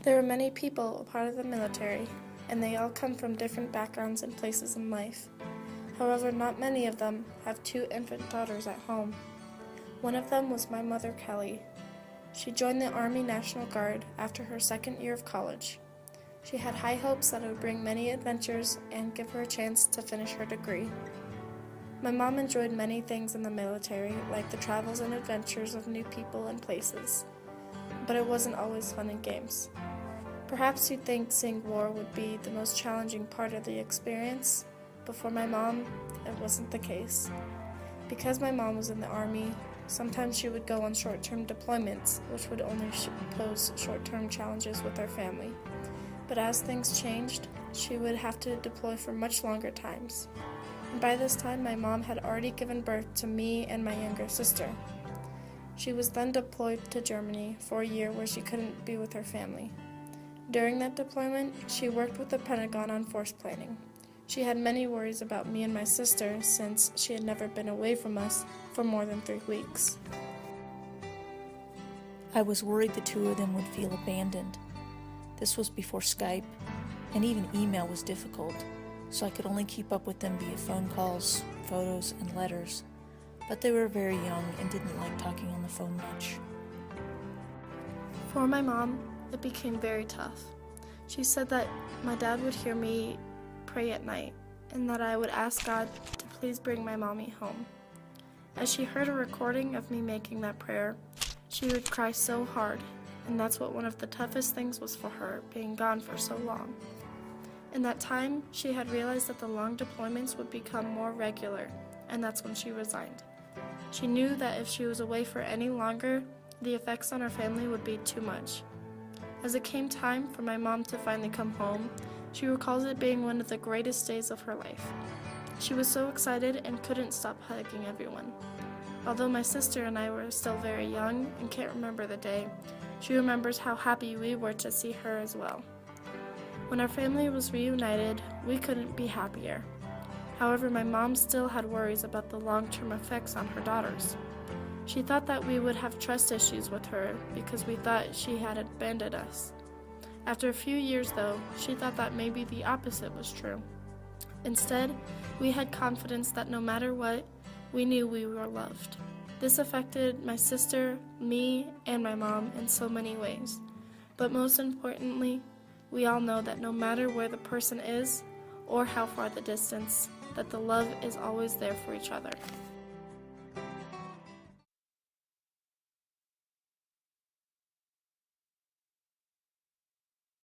There are many people a part of the military, and they all come from different backgrounds and places in life. However, not many of them have two infant daughters at home. One of them was my mother, Kelly. She joined the Army National Guard after her second year of college. She had high hopes that it would bring many adventures and give her a chance to finish her degree. My mom enjoyed many things in the military, like the travels and adventures of new people and places, but it wasn't always fun and games. Perhaps you'd think seeing war would be the most challenging part of the experience, but for my mom, it wasn't the case. Because my mom was in the Army, sometimes she would go on short-term deployments, which would only pose short-term challenges with our family. But as things changed, she would have to deploy for much longer times. And by this time, my mom had already given birth to me and my younger sister. She was then deployed to Germany for a year where she couldn't be with her family. During that deployment, she worked with the Pentagon on force planning. She had many worries about me and my sister since she had never been away from us for more than 3 weeks. I was worried the two of them would feel abandoned. This was before Skype, and even email was difficult, so I could only keep up with them via phone calls, photos, and letters. But they were very young and didn't like talking on the phone much. For my mom, it became very tough. She said that my dad would hear me pray at night, and that I would ask God to please bring my mommy home. As she heard a recording of me making that prayer, she would cry so hard, and that's what one of the toughest things was for her, being gone for so long. In that time, she had realized that the long deployments would become more regular, and that's when she resigned. She knew that if she was away for any longer, the effects on her family would be too much. As it came time for my mom to finally come home, she recalls it being one of the greatest days of her life. She was so excited and couldn't stop hugging everyone. Although my sister and I were still very young and can't remember the day, she remembers how happy we were to see her as well. When our family was reunited, we couldn't be happier. However, my mom still had worries about the long-term effects on her daughters. She thought that we would have trust issues with her because we thought she had abandoned us. After a few years, though, she thought that maybe the opposite was true. Instead, we had confidence that no matter what, we knew we were loved. This affected my sister, me, and my mom in so many ways. But most importantly, we all know that no matter where the person is or how far the distance, that the love is always there for each other.